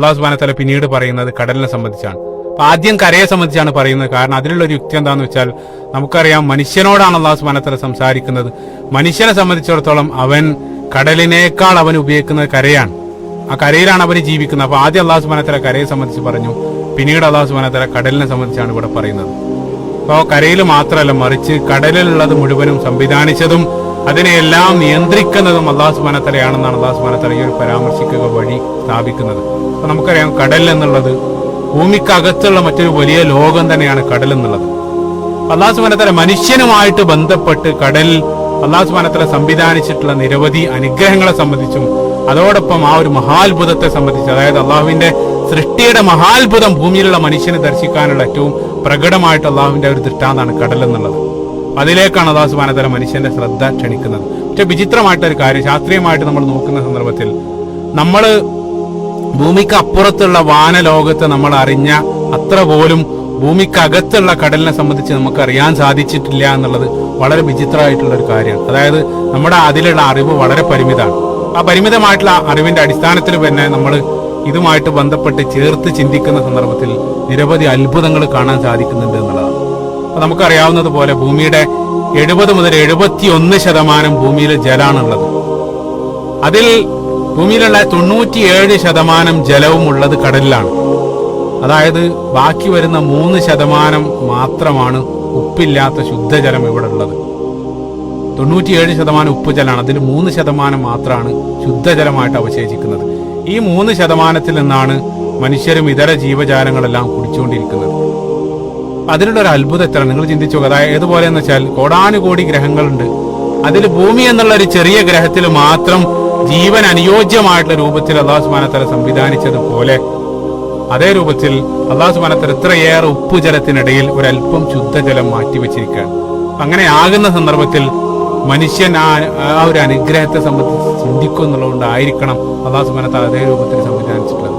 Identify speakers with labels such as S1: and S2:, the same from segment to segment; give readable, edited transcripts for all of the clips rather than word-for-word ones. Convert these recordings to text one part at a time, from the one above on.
S1: അല്ലാഹു സുബ്ഹാനഹു വ തആല പിന്നീട് പറയുന്നത് കടലിനെ സംബന്ധിച്ചാണ്. അപ്പൊ ആദ്യം കരയെ സംബന്ധിച്ചാണ് പറയുന്നത്. കാരണം അതിലുള്ള ഒരു യുക്തി എന്താണെന്ന് വെച്ചാൽ, നമുക്കറിയാം മനുഷ്യനോടാണ് അല്ലാഹു സുബ്ഹാനഹു വ തആല സംസാരിക്കുന്നത്. മനുഷ്യനെ സംബന്ധിച്ചിടത്തോളം അവൻ കടലിനേക്കാൾ അവൻ ഉപയോഗിക്കുന്നത് കരയാണ്. ആ കരയിലാണ് അവന് ജീവിക്കുന്നത്. അപ്പൊ ആദ്യം അല്ലാഹു സുബ്ഹാനഹു വ തആല കരയെ സംബന്ധിച്ച് പറഞ്ഞു, പിന്നീട് അല്ലാഹു സുബ്ഹാനഹു വ തആല കടലിനെ സംബന്ധിച്ചാണ് ഇവിടെ പറയുന്നത്. അപ്പോൾ കരയിൽ മാത്രമല്ല, മറിച്ച് കടലിലുള്ളത് മുഴുവനും സംവിധാനിച്ചതും അതിനെയെല്ലാം നിയന്ത്രിക്കുന്നതും അല്ലാഹു സുബ്ഹാനഹു വ തആലയാണെന്നാണ് അല്ലാഹു സുബ്ഹാനഹു വ തആല ഈ ഒരു പരാമർശിക്കുക വഴി സ്ഥാപിക്കുന്നത്. അപ്പൊ നമുക്കറിയാം കടൽ എന്നുള്ളത് ഭൂമിക്കകത്തുള്ള മറ്റൊരു വലിയ ലോകം തന്നെയാണ് കടൽ എന്നുള്ളത്. അല്ലാഹു സുബ്ഹാനഹു വ തആല മനുഷ്യനുമായിട്ട് ബന്ധപ്പെട്ട് കടൽ അല്ലാഹു സുബ്ഹാനഹു വ തആല സംവിധാനിച്ചിട്ടുള്ള നിരവധി അനുഗ്രഹങ്ങളെ സംബന്ധിച്ചും അതോടൊപ്പം ആ ഒരു മഹാത്ഭുതത്തെ സംബന്ധിച്ച്, അതായത് അള്ളാഹുവിന്റെ സൃഷ്ടിയുടെ മഹാത്ഭുതം ഭൂമിയിലുള്ള മനുഷ്യന് ദർശിക്കാനുള്ള ഏറ്റവും പ്രകടമായിട്ട് അള്ളാഹുവിന്റെ ഒരു ദൃഷ്ടാന്താണ് കടൽ എന്നുള്ളത്. അതിലേക്കാണ് അല്ലാഹു സുബ്ഹാനഹു വ തആല മനുഷ്യന്റെ ശ്രദ്ധ ക്ഷണിക്കുന്നത്. പക്ഷെ വിചിത്രമായിട്ടൊരു കാര്യം, ശാസ്ത്രീയമായിട്ട് നമ്മൾ നോക്കുന്ന സന്ദർഭത്തിൽ നമ്മൾ ഭൂമിക്ക് അപ്പുറത്തുള്ള വാനലോകത്ത് നമ്മൾ അറിഞ്ഞ അത്ര പോലും ഭൂമിക്കകത്തുള്ള കടലിനെ സംബന്ധിച്ച് നമുക്ക് അറിയാൻ സാധിച്ചിട്ടില്ല എന്നുള്ളത് വളരെ വിചിത്രമായിട്ടുള്ള ഒരു കാര്യമാണ്. അതായത് നമ്മുടെ അതിലുള്ള അറിവ് വളരെ പരിമിതമാണ്. ആ പരിമിതമായിട്ടുള്ള അറിവിന്റെ അടിസ്ഥാനത്തിൽ തന്നെ നമ്മൾ ഇതുമായിട്ട് ബന്ധപ്പെട്ട് ചേർത്ത് ചിന്തിക്കുന്ന സന്ദർഭത്തിൽ നിരവധി അത്ഭുതങ്ങൾ കാണാൻ സാധിക്കുന്നുണ്ട് എന്നുള്ളതാണ്. അപ്പൊ നമുക്കറിയാവുന്നത് പോലെ ഭൂമിയുടെ 70 മുതൽ 71% ഭൂമിയിലെ ജലാണുള്ളത്. അതിൽ ഭൂമിയിലുള്ള 97% ജലവും ഉള്ളത് കടലിലാണ്. അതായത് ബാക്കി വരുന്ന 3% മാത്രമാണ് ഉപ്പില്ലാത്ത ശുദ്ധജലം ഇവിടെ ഉള്ളത്. 97% ഉപ്പുജലമാണ്, അതിൽ 3% മാത്രമാണ് ശുദ്ധജലമായിട്ട് അവശേഷിക്കുന്നത്. ഈ 3% നിന്നാണ് മനുഷ്യരും ഇതര ജീവജാലങ്ങളെല്ലാം കുടിച്ചുകൊണ്ടിരിക്കുന്നത്. അതിലുള്ള ഒരു അത്ഭുതം എത്ര നിങ്ങൾ ചിന്തിച്ചു. അതായത് ഏതുപോലെ എന്ന് വെച്ചാൽ, കോടാനുകോടി ഗ്രഹങ്ങളുണ്ട്. അതിൽ ഭൂമി എന്നുള്ള ഒരു ചെറിയ ഗ്രഹത്തിൽ മാത്രം ജീവൻ അനുയോജ്യമായിട്ടുള്ള രൂപത്തിൽ അല്ലാഹു സുബ്ഹാനഹു വ തആല സംവിധാനിച്ചതുപോലെ അതേ രൂപത്തിൽ അല്ലാഹു സുബ്ഹാനഹു വ തആല ഇത്രയേറെ ഉപ്പുജലത്തിനിടയിൽ ഒരല്പം ശുദ്ധജലം മാറ്റിവെച്ചിരിക്കുകയാണ്. അങ്ങനെ ആകുന്ന സന്ദർഭത്തിൽ മനുഷ്യൻ ആ ഒരു അനുഗ്രഹത്തെ സംബന്ധിച്ച് ചിന്തിക്കും എന്നുള്ളതുകൊണ്ടായിരിക്കണം അല്ലാഹു സുബ്ഹാനഹു വ തആല അതേ രൂപത്തിൽ സംവിധാനിച്ചിട്ടുള്ളത്.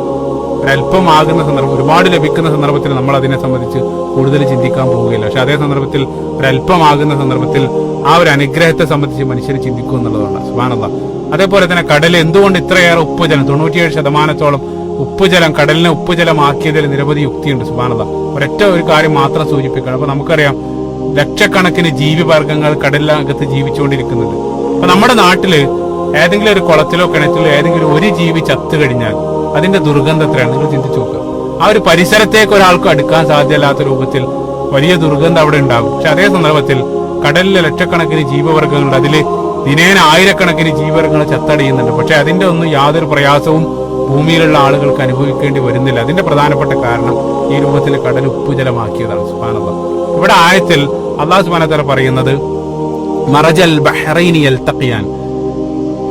S1: ഒരല്പം ആകുന്ന സന്ദർഭം, ഒരുപാട് ലഭിക്കുന്ന സന്ദർഭത്തിൽ നമ്മൾ അതിനെ സംബന്ധിച്ച് കൂടുതൽ ചിന്തിക്കാൻ പോവുകയില്ല. പക്ഷെ അതേ സന്ദർഭത്തിൽ ഒരല്പമാകുന്ന സന്ദർഭത്തിൽ ആ ഒരു അനുഗ്രഹത്തെ സംബന്ധിച്ച് മനുഷ്യർ ചിന്തിക്കും എന്നുള്ളതാണ്. സുബ്ഹാനല്ലാഹ്. അതേപോലെ തന്നെ കടൽ എന്തുകൊണ്ട് ഇത്രയേറെ ഉപ്പുജലം, 97% ഉപ്പുജലം, കടലിനെ ഉപ്പുജലമാക്കിയതിൽ നിരവധി യുക്തിയുണ്ട്. സുബ്ഹാനല്ലാഹ്. ഒരൊറ്റ ഒരു കാര്യം മാത്രം സൂചിപ്പിക്കണം. അപ്പൊ നമുക്കറിയാം ലക്ഷക്കണക്കിന് ജീവിവർഗങ്ങൾ കടലിനകത്ത് ജീവിച്ചുകൊണ്ടിരിക്കുന്നുണ്ട്. അപ്പൊ നമ്മുടെ നാട്ടില് ഏതെങ്കിലും ഒരു കുളത്തിലോ കിണറ്റിലോ ഏതെങ്കിലും ഒരു ജീവി ചത്തു കഴിഞ്ഞാൽ അതിന്റെ ദുർഗന്ധം എത്രയാണ് നിങ്ങൾ ചിന്തിച്ചു നോക്കുക. ആ ഒരു പരിസരത്തേക്ക് ഒരാൾക്ക് അടുക്കാൻ സാധ്യമല്ലാത്ത രൂപത്തിൽ വലിയ ദുർഗന്ധം അവിടെ ഉണ്ടാകും. പക്ഷെ അതേ സന്ദർഭത്തിൽ കടലിലെ ലക്ഷക്കണക്കിന് ജീവവർഗങ്ങളുണ്ട്. അതിൽ ദിനേന ആയിരക്കണക്കിന് ജീവവർഗങ്ങൾ ചത്തടിയുന്നുണ്ട്. പക്ഷെ അതിന്റെ ഒന്നും യാതൊരു പ്രയാസവും ഭൂമിയിലുള്ള ആളുകൾക്ക് അനുഭവിക്കേണ്ടി വരുന്നില്ല. അതിന്റെ പ്രധാനപ്പെട്ട കാരണം ഈ രൂപത്തിൽ കടൽ ഉപ്പുജലമാക്കിയതാണ്. സുബ്ഹാനല്ലാഹ്. ഇവിടെ ആയത്തിൽ അല്ലാഹു സുബ്ഹാനഹു വ തആല പറയുന്നത് മറജൽ ബഹ്റൈനി യൽതഖിയാൻ,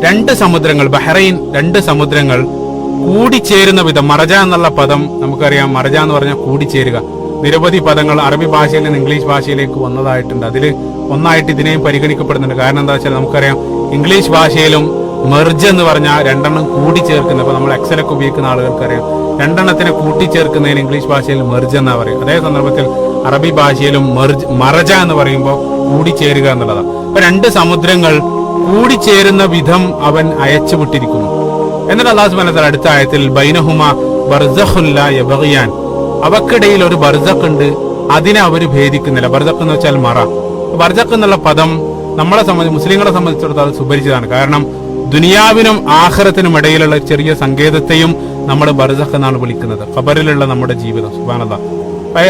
S1: രണ്ട് സമുദ്രങ്ങൾ, ബഹ്റൈൻ, രണ്ട് സമുദ്രങ്ങൾ കൂടിച്ചേരുന്ന വിധം. മറജ എന്നുള്ള പദം നമുക്കറിയാം, മറജ എന്ന് പറഞ്ഞാൽ കൂടിച്ചേരുക. നിരവധി പദങ്ങൾ അറബി ഭാഷയിൽ നിന്ന് ഇംഗ്ലീഷ് ഭാഷയിലേക്ക് വന്നതായിട്ടുണ്ട്. അതിൽ ഒന്നായിട്ട് ഇതിനെയും പരിഗണിക്കപ്പെടുന്നുണ്ട്. കാരണം എന്താ വെച്ചാൽ നമുക്കറിയാം ഇംഗ്ലീഷ് ഭാഷയിലും മെർജ് എന്ന് പറഞ്ഞാൽ രണ്ടെണ്ണം കൂട്ടിച്ചേർക്കുന്നത്. അപ്പൊ നമ്മൾ എക്സലൊക്കെ ഉപയോഗിക്കുന്ന ആളുകൾക്കറിയാം, രണ്ടെണ്ണത്തിനെ കൂട്ടിച്ചേർക്കുന്നതിന് ഇംഗ്ലീഷ് ഭാഷയിൽ മെർജ് എന്നാ പറയും. അതേ സന്ദർഭത്തിൽ അറബി ഭാഷയിലും മറജ എന്ന് പറയുമ്പോൾ കൂടിച്ചേരുക എന്നുള്ളതാണ്. അപ്പൊ രണ്ട് സമുദ്രങ്ങൾ കൂടിച്ചേരുന്ന വിധം അവൻ അയച്ചുവിട്ടിരിക്കുന്നു. എന്നിട്ട് അല്ലാഹു സുബ്ഹാനഹു വ തആല അടുത്ത ആയത്തിൽ ബൈനഹുമ ബർസഖുൻ ലാ യബ്ഗിയാൻ, അവക്കിടയിൽ ഒരു ബർസഖ് ഉണ്ട്, അതിനെ അവർ ഭേദിക്കുന്നില്ല. ബർസഖ് എന്ന് വെച്ചാൽ മറ. ബർസഖ് എന്നുള്ള പദം നമ്മളെ സംബന്ധിച്ച്, മുസ്ലിങ്ങളെ സംബന്ധിച്ചിടത്തോളം സുപരിചിതമാണ്. കാരണം ദുനിയാവിനും ആഖിറത്തിനും ഇടയിലുള്ള ചെറിയ സങ്കേതത്തെയും നമ്മൾ ബർസഖ് എന്നാണ് വിളിക്കുന്നത്. ഖബറിലുള്ള നമ്മുടെ ജീവിതം. സുബ്ഹാനല്ലാഹ്.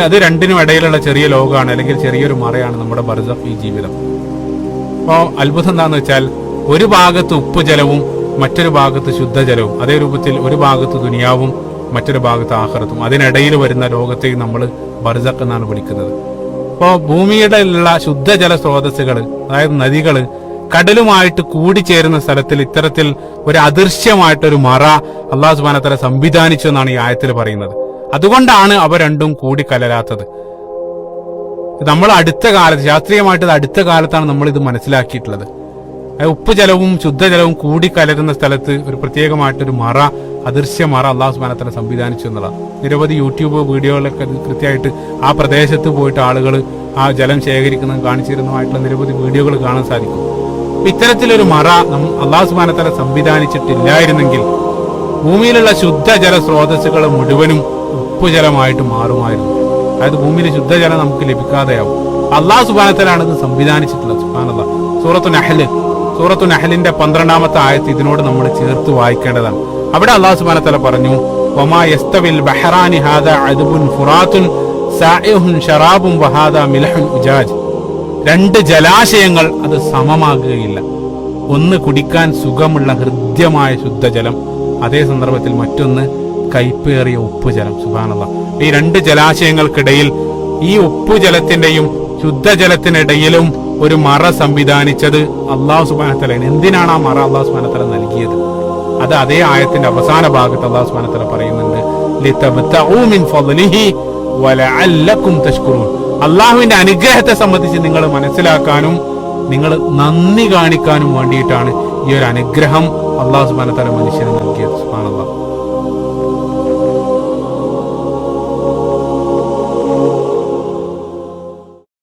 S1: അത് രണ്ടിനും ഇടയിലുള്ള ചെറിയ ലോകമാണ്, അല്ലെങ്കിൽ ചെറിയൊരു മറയാണ് നമ്മുടെ ബർസഖ്, ഈ ജീവിതം. അപ്പോൾ അത്ഭുതം എന്താന്ന് വെച്ചാൽ, ഒരു ഭാഗത്ത് ഉപ്പുജലവും മറ്റൊരു ഭാഗത്ത് ശുദ്ധജലവും, അതേ രൂപത്തിൽ ഒരു ഭാഗത്ത് ദുനിയാവും മറ്റൊരു ഭാഗത്ത് ആഖിറത്തും, അതിനിടയിൽ വരുന്ന ലോകത്തെയും നമ്മൾ ബർസഖ് എന്നാണ് വിളിക്കുന്നത്. അപ്പോൾ ഭൂമിയുടെ ഉള്ള ശുദ്ധജല സ്രോതസ്സുകൾ, അതായത് നദികള് കടലുമായിട്ട് കൂടിച്ചേരുന്ന സ്ഥലത്തിൽ ഇത്തരത്തിൽ ഒരു അദൃശ്യമായിട്ടൊരു മറ അല്ലാഹു സുബ്ഹാനഹു വ തആല സംവിധാനിച്ചു എന്നാണ് ഈ ആയത്തിൽ പറയുന്നത്. അതുകൊണ്ടാണ് അവ രണ്ടും കൂടി കലരാത്തത്. നമ്മൾ അടുത്ത കാലത്ത്, ശാസ്ത്രീയമായിട്ട് അടുത്ത കാലത്താണ് നമ്മൾ ഇത് മനസ്സിലാക്കിയിട്ടുള്ളത്. ഉപ്പുജലവും ശുദ്ധജലവും കൂടി കലരുന്ന സ്ഥലത്ത് ഒരു പ്രത്യേകമായിട്ടൊരു മറ, അദൃശ്യ മറ അല്ലാഹു സുബ്ഹാനഹു വ തആല സംവിധാനിച്ചു എന്നതാണ്. നിരവധി യൂട്യൂബ് വീഡിയോകളൊക്കെ കൃത്യമായിട്ട് ആ പ്രദേശത്ത് പോയിട്ട് ആളുകൾ ആ ജലം ശേഖരിക്കുന്നതും കാണിച്ചിരുന്നതുമായിട്ടുള്ള നിരവധി വീഡിയോകൾ കാണാൻ സാധിക്കും. ഇത്തരത്തിലൊരു മറ അല്ലാഹു സുബ്ഹാനഹു വ തആല സംവിധാനിച്ചിട്ടില്ലായിരുന്നെങ്കിൽ ഭൂമിയിലുള്ള ശുദ്ധജല സ്രോതസ്സുകൾ മുഴുവനും ഉപ്പുജലമായിട്ട് മാറുമായിരുന്നു. അതായത് ഭൂമിയിൽ ശുദ്ധജലം നമുക്ക് ലഭിക്കാതെയാവും. അള്ളാഹു സുബ്ഹാനഹു വ തആലയാണ് ഇത് സംവിധാനിച്ചിട്ടുള്ളത്. സുബ്ഹാനല്ലാഹ്. സൂറത്തു നഹ്ലിന്റെ 12-ാമത്തെ ആയത്ത് ഇതിനോട് നമ്മൾ ചേർത്ത് വായിക്കേണ്ടതാണ്. അവിടെ അള്ളാഹു സുബ്ഹാനഹു വ തആല പറഞ്ഞു, വമാ യസ്തവിൽ ബഹ്റാനി ഹാദാ അദ്ബുൻ ഫുറാത്തുൻ സാഇഹുൻ ശറാബുൻ വഹാദാ മിൽഹുൻ ഉജാജ്. രണ്ട് ജലാശയങ്ങൾ അത് സമമാകുകയില്ല. ഒന്ന് കുടിക്കാൻ സുഖമുള്ള ഹൃദ്യമായ ശുദ്ധജലം, അതേ സന്ദർഭത്തിൽ മറ്റൊന്ന് കയ്പേറിയ ഉപ്പുജലം. സുബ്ഹാനല്ലാഹ്. ഈ രണ്ട് ജലാശയങ്ങൾക്കിടയിൽ, ഈ ഉപ്പുജലത്തിന്റെയും ശുദ്ധജലത്തിനിടയിലും ഒരു മറ സംവിധാനിച്ചത് അല്ലാഹു സുബ്ഹാനഹു വ തആല. എന്തിനാണ് ആ മറ അല്ലാഹു സുബ്ഹാനഹു വ തആല നൽകിയത്? അത് അതേ ആയത്തിന്റെ അവസാന ഭാഗത്ത് അല്ലാഹു സുബ്ഹാനഹു വ തആല പറയുന്നുണ്ട്, ലിതബ്തഉ മിൻ ഫളിഹി വലഅല്ലകും തഷ്കുറൂൻ. അള്ളാഹുവിന്റെ അനുഗ്രഹത്തെ സംബന്ധിച്ച് നിങ്ങൾ മനസ്സിലാക്കാനും നിങ്ങൾ നന്ദി കാണിക്കാനും വേണ്ടിയിട്ടാണ് ഈ ഒരു അനുഗ്രഹം അല്ലാഹു സുബ്ഹാനഹു വ തആല മനുഷ്യന് നൽകിയത്. സുബ്ഹാനല്ലാഹ്.